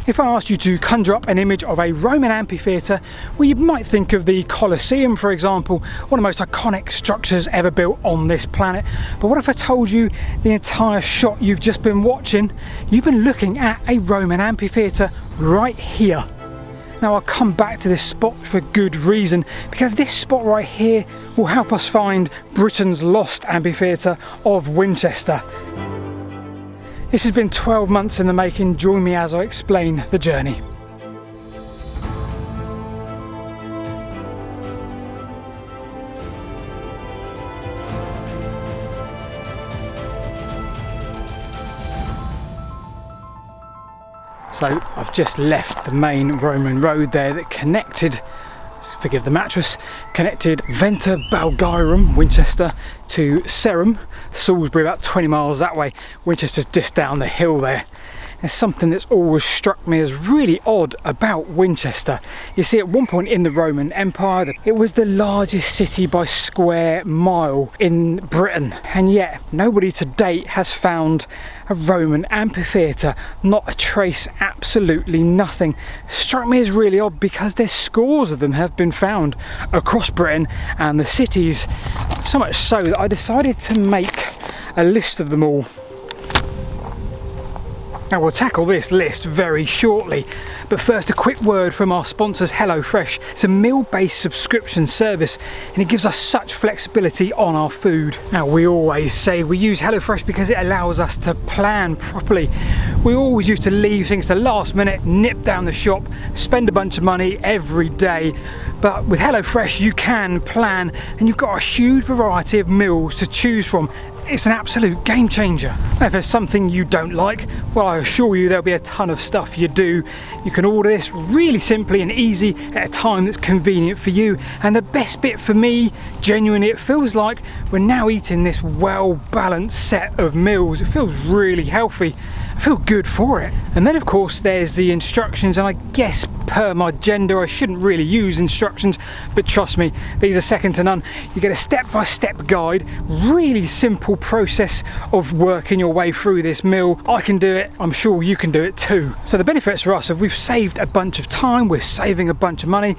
If I asked you to conjure up an image of a Roman amphitheatre, well, you might think of the Colosseum, for example, one of the most iconic structures ever built on this planet. But what if I told you the entire shot you've just been watching, you've been looking at a Roman amphitheatre right here. Now, I'll come back to this spot for good reason, because this spot right here will help us find Britain's lost amphitheatre of Winchester. This has been 12 months in the making. Join me as I explain the journey. So I've just left the main Roman road there that connected, forgive the mattress, connected Venta Belgirum, Winchester, to Serum, Salisbury, about 20 miles that way. Winchester's just down the hill there. There's something that's always struck me as really odd about Winchester. You see, at one point in the Roman Empire, it was the largest city by square mile in Britain, and yet nobody to date has found a Roman amphitheatre, not a trace, absolutely nothing. Struck me as really odd because there's scores of them have been found across Britain and the cities, so much so that I decided to make a list of them all. Now, we'll tackle this list very shortly, but first a quick word from our sponsors HelloFresh. It's a meal-based subscription service and it gives us such flexibility on our food. Now, we always say we use HelloFresh because it allows us to plan properly. We always used to leave things to last minute, nip down the shop, spend a bunch of money every day. But with HelloFresh you can plan, and you've got a huge variety of meals to choose from. It's an absolute game changer. Now, if there's something you don't like, well, I assure you there'll be a ton of stuff you do. You can order this really simply and easy at a time that's convenient for you. And the best bit for me, genuinely, it feels like we're now eating this well-balanced set of meals. It feels really healthy. I feel good for it. And then of course there's the instructions, and I guess per my gender I shouldn't really use instructions, but trust me, these are second to none. You get a step-by-step guide, really simple process of working your way through this meal. I can do it, I'm sure you can do it too. So the benefits for us are we've saved a bunch of time, we're saving a bunch of money,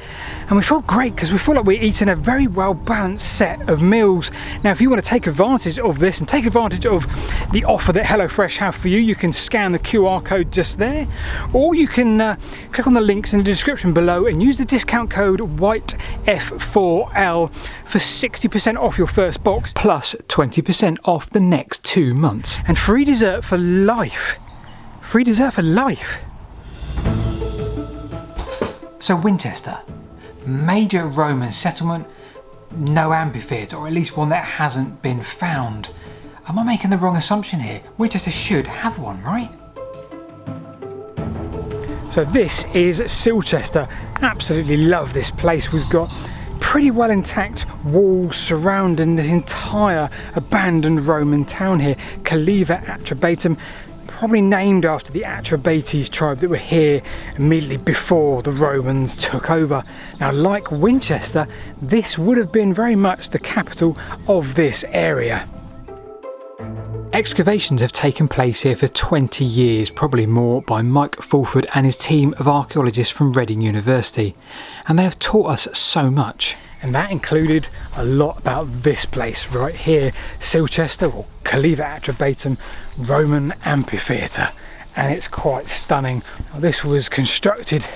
and we feel great because we feel like we're eating a very well-balanced set of meals. Now, if you want to take advantage of this and take advantage of the offer that HelloFresh have for you, you can scan the QR code just there, or you can click on the links in the description below and use the discount code WHITEF4L for 60% off your first box plus 20% off the next 2 months, and free dessert for life. Free dessert for life. So Winchester, major Roman settlement, no amphitheatre, or at least one that hasn't been found. Am I making the wrong assumption here? Winchester should have one, right? So this is Silchester. Absolutely love this place. We've got pretty well intact walls surrounding the entire abandoned Roman town here. Caliva Atrebatum, probably named after the Atrebates tribe that were here immediately before the Romans took over. Now, like Winchester, this would have been very much the capital of this area. Excavations have taken place here for 20 years, probably more, by Mike Fulford and his team of archaeologists from Reading University, and they have taught us so much. And that included a lot about this place right here, Silchester, or Caliva Atrebatum Roman Amphitheatre, and it's quite stunning. Now, this was constructed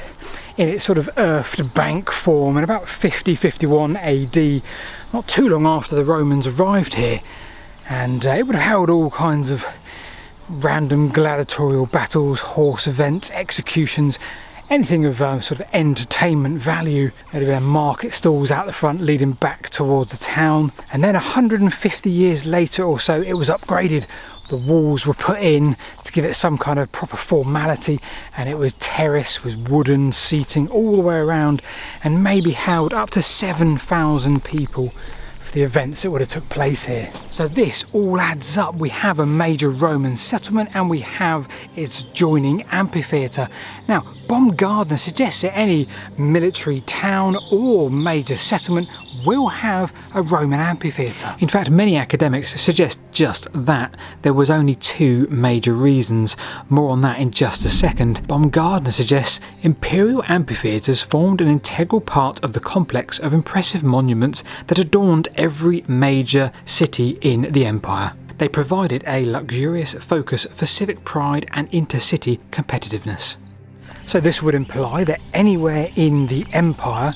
in its sort of earthed bank form in about 50-51 AD, not too long after the Romans arrived here. And it would have held all kinds of random gladiatorial battles, horse events, executions, anything of sort of entertainment value. There'd have been market stalls out the front leading back towards the town. And then 150 years later or so, it was upgraded. The walls were put in to give it some kind of proper formality, and it was terraced with wooden seating all the way around, and maybe held up to 7,000 people. The events that would have took place here. So this all adds up. We have a major Roman settlement and we have its joining amphitheatre. Now, Baumgartner suggests that any military town or major settlement will have a Roman amphitheatre. In fact, many academics suggest just that. There was only two major reasons. More on that in just a second. Baumgartner suggests imperial amphitheatres formed an integral part of the complex of impressive monuments that adorned every major city in the empire. They provided a luxurious focus for civic pride and intercity competitiveness. So this would imply that anywhere in the empire,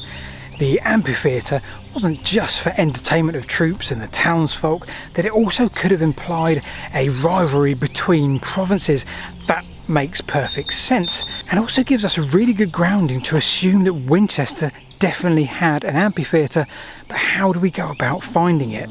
the amphitheatre wasn't just for entertainment of troops and the townsfolk, that it also could have implied a rivalry between provinces. That makes perfect sense, and also gives us a really good grounding to assume that Winchester definitely had an amphitheatre, but how do we go about finding it?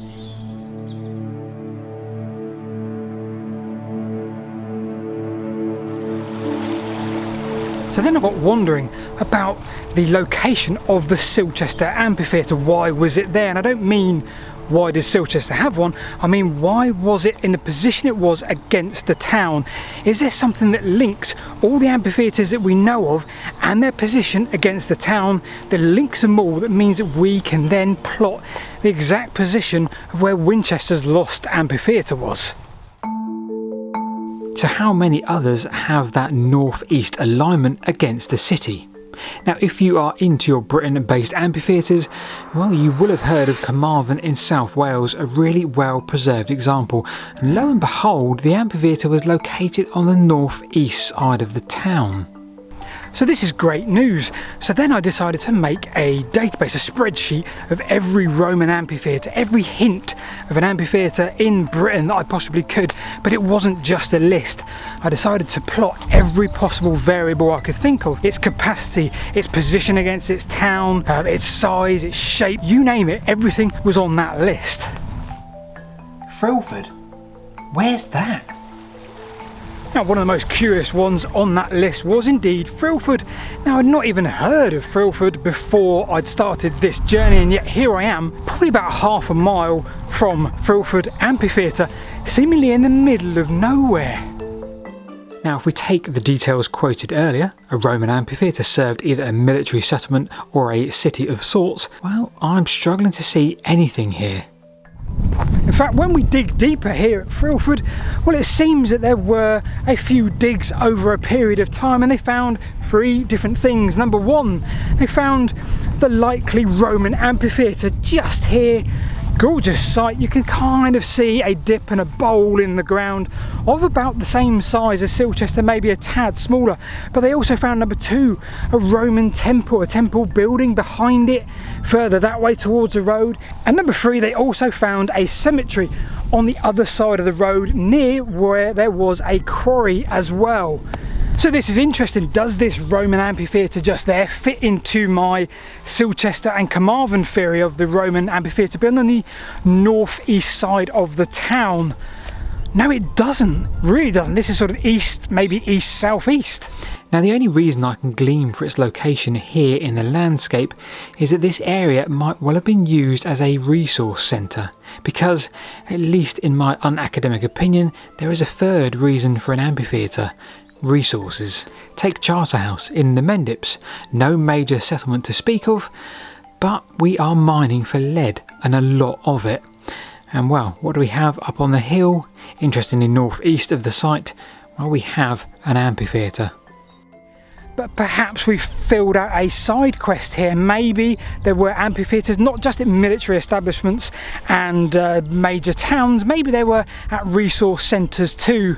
So then I got wondering about the location of the Silchester Amphitheatre. Why was it there? And I don't mean why does Silchester have one, I mean why was it in the position it was against the town? Is there something that links all the amphitheatres that we know of and their position against the town, that links them all, that means that we can then plot the exact position of where Winchester's lost amphitheatre was? So how many others have that north-east alignment against the city? Now, if you are into your Britain-based amphitheatres, well, you will have heard of Carmarthen in South Wales, a really well-preserved example. And lo and behold, the amphitheatre was located on the north-east side of the town. So this is great news. So then I decided to make a database, a spreadsheet of every Roman amphitheatre, every hint of an amphitheatre in Britain that I possibly could. But it wasn't just a list. I decided to plot every possible variable I could think of. Its capacity, its position against its town, its size, its shape, you name it, everything was on that list. Frilford? Where's that? Now, one of the most curious ones on that list was indeed Frilford. Now, I'd not even heard of Frilford before I'd started this journey, and yet here I am, probably about half a mile from Frilford Amphitheatre, seemingly in the middle of nowhere. Now, if we take the details quoted earlier, a Roman amphitheatre served either a military settlement or a city of sorts, well, I'm struggling to see anything here. In fact, when we dig deeper here at Frilford, well, it seems that there were a few digs over a period of time and they found three different things. Number one, they found the likely Roman amphitheatre just here. Gorgeous sight. You can kind of see a dip and a bowl in the ground of about the same size as Silchester, maybe a tad smaller. But they also found number two, a Roman temple, a temple building behind it further that way towards the road. And number three, they also found a cemetery on the other side of the road near where there was a quarry as well. So this is interesting. Does this Roman amphitheatre just there fit into my Silchester and Carmarthen theory of the Roman amphitheatre being on the northeast side of the town? No, it doesn't. Really doesn't. This is sort of east, maybe east-southeast. Now, the only reason I can glean for its location here in the landscape is that this area might well have been used as a resource centre, because, at least in my unacademic opinion, there is a third reason for an amphitheatre: resources. Take Charterhouse in the Mendips, no major settlement to speak of, but we are mining for lead, and a lot of it. And well, what do we have up on the hill? Interestingly, northeast of the site, well, we have an amphitheatre. But perhaps we've filled out a side quest here. Maybe there were amphitheatres not just at military establishments and major towns, maybe they were at resource centres too.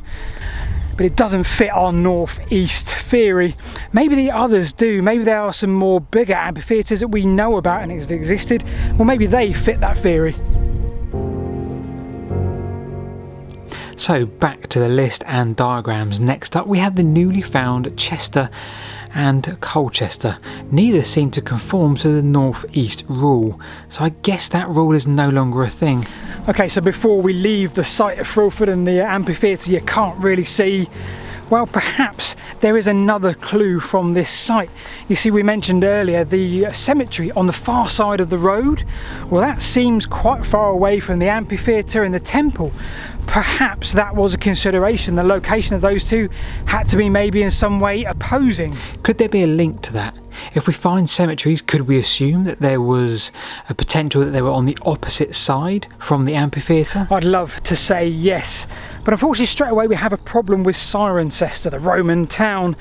But it doesn't fit our northeast theory. Maybe the others do. Maybe there are some more bigger amphitheatres that we know about and have existed. Well, maybe they fit that theory. So back to the list and diagrams. Next up we have the newly found Chester and Colchester. Neither seem to conform to the northeast rule, so I guess that rule is no longer a thing. Okay, so before we leave the site of Frilford and the amphitheatre you can't really see, well, perhaps there is another clue from this site. You see, we mentioned earlier the cemetery on the far side of the road. Well, that seems quite far away from the amphitheatre and the temple. Perhaps that was a consideration. The location of those two had to be maybe in some way opposing. Could there be a link to that? If we find cemeteries, could we assume that there was a potential that they were on the opposite side from the amphitheatre? I'd love to say yes, but unfortunately straight away we have a problem with Cirencester, the Roman town,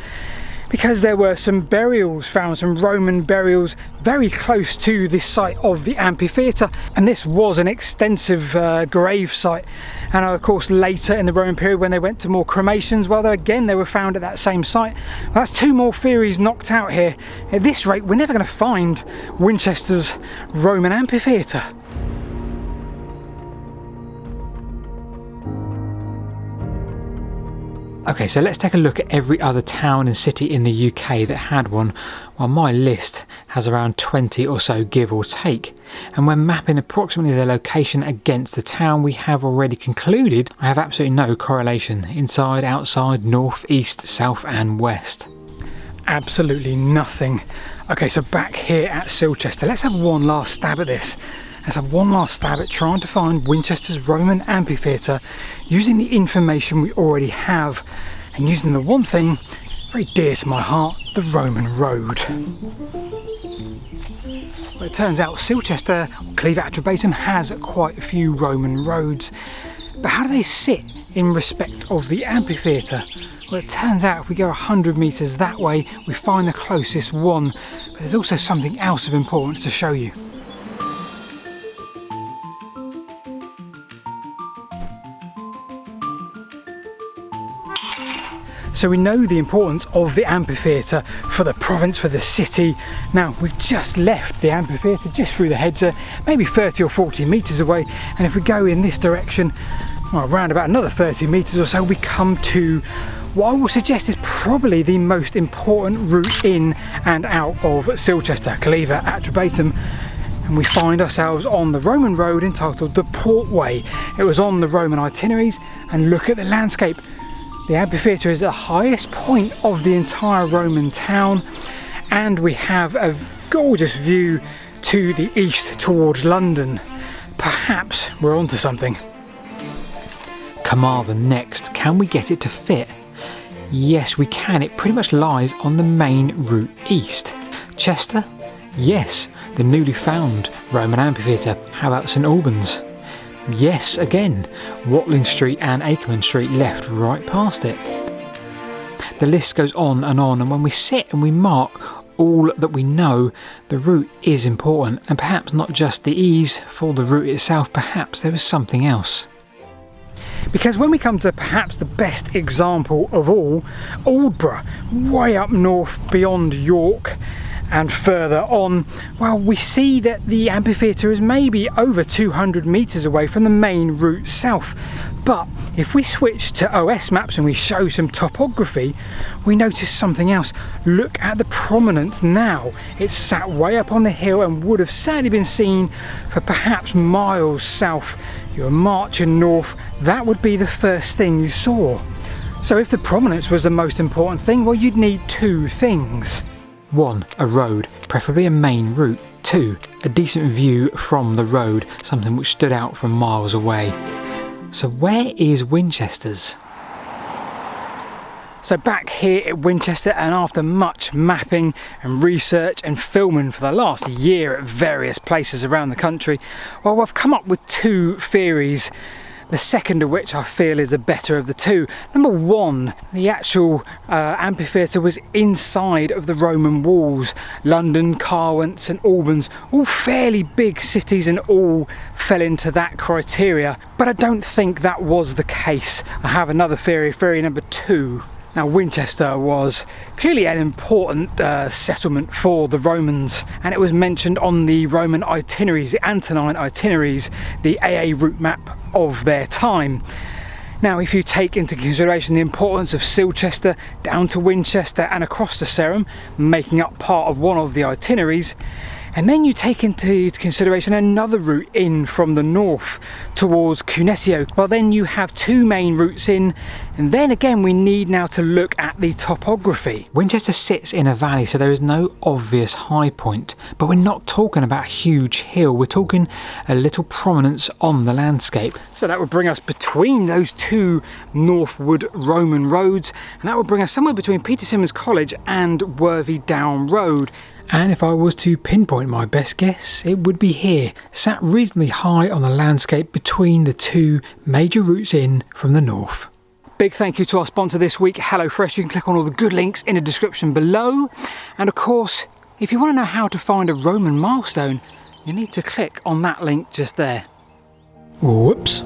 because there were some burials found, some Roman burials very close to this site of the amphitheatre, and this was an extensive grave site. And of course later in the Roman period, when they went to more cremations, well, again they were found at that same site. Well, that's two more theories knocked out here. At this rate, we're never going to find Winchester's Roman Amphitheatre. Okay, so let's take a look at every other town and city in the UK that had one. Well, my list has around 20 or so, give or take. And when mapping approximately their location against the town, we have already concluded I have absolutely no correlation inside, outside, north, east, south and west. Absolutely nothing. Okay, so back here at Silchester, let's have one last stab at this. Let's have one last stab at trying to find Winchester's Roman Amphitheatre using the information we already have and using the one thing very dear to my heart, the Roman road. Well, it turns out Silchester, Cleaver Attrobatum, has quite a few Roman roads, but how do they sit in respect of the amphitheatre? Well, it turns out if we go 100 metres that way, we find the closest one, but there's also something else of importance to show you. So we know the importance of the amphitheatre for the province, for the city. Now, we've just left the amphitheatre just through the hedge there, maybe 30 or 40 metres away, and if we go in this direction, well, around about another 30 metres or so, we come to what I will suggest is probably the most important route in and out of Silchester, Cleaver Attrobatum. And we find ourselves on the Roman road entitled the Portway. It was on the Roman itineraries, and look at the landscape. The amphitheatre is the highest point of the entire Roman town, and we have a gorgeous view to the east towards London. Perhaps we're onto something. Carmarthen next. Can we get it to fit? Yes, we can. It pretty much lies on the main route east. Chester? Yes, the newly found Roman Amphitheatre. How about St Albans? Yes, again, Watling Street and Akerman Street left right past it. The list goes on, and when we sit and we mark all that we know, the route is important, and perhaps not just the ease for the route itself, perhaps there is something else. Because when we come to perhaps the best example of all, Aldborough, way up north beyond York, and further on, well, we see that the amphitheatre is maybe over 200 metres away from the main route south. But if we switch to OS maps and we show some topography, we notice something else. Look at the prominence now. It's sat way up on the hill and would have sadly been seen for perhaps miles south. You're marching north, that would be the first thing you saw. So if the prominence was the most important thing, well, you'd need two things. 1. A road, preferably a main route. 2. A decent view from the road, something which stood out from miles away. So where is Winchester's? So back here at Winchester, and after much mapping and research and filming for the last year at various places around the country, well, I've come up with two theories. The second of which I feel is the better of the two. Number one, the actual amphitheatre was inside of the Roman walls. London, Carwent, St Albans, all fairly big cities and all fell into that criteria. But I don't think that was the case. I have another theory, theory number two. Now, Winchester was clearly an important settlement for the Romans, and it was mentioned on the Roman itineraries, the Antonine itineraries, the AA route map of their time. Now, if you take into consideration the importance of Silchester down to Winchester and across to Sarum, making up part of one of the itineraries, And then you take into consideration another route in from the north towards Cunesio. Well, then you have two main routes in, and then again we need now to look at the topography. Winchester sits in a valley, so there is no obvious high point, but we're not talking about a huge hill, we're talking a little prominence on the landscape. So that would bring us between those two northward Roman roads, and that would bring us somewhere between Peter Symonds College and Worthy Down Road. And if I was to pinpoint my best guess, it would be here, sat reasonably high on the landscape between the two major routes in from the north. Big thank you to our sponsor this week, HelloFresh. You can click on all the good links in the description below. And of course, if you want to know how to find a Roman milestone, you need to click on that link just there. Whoops.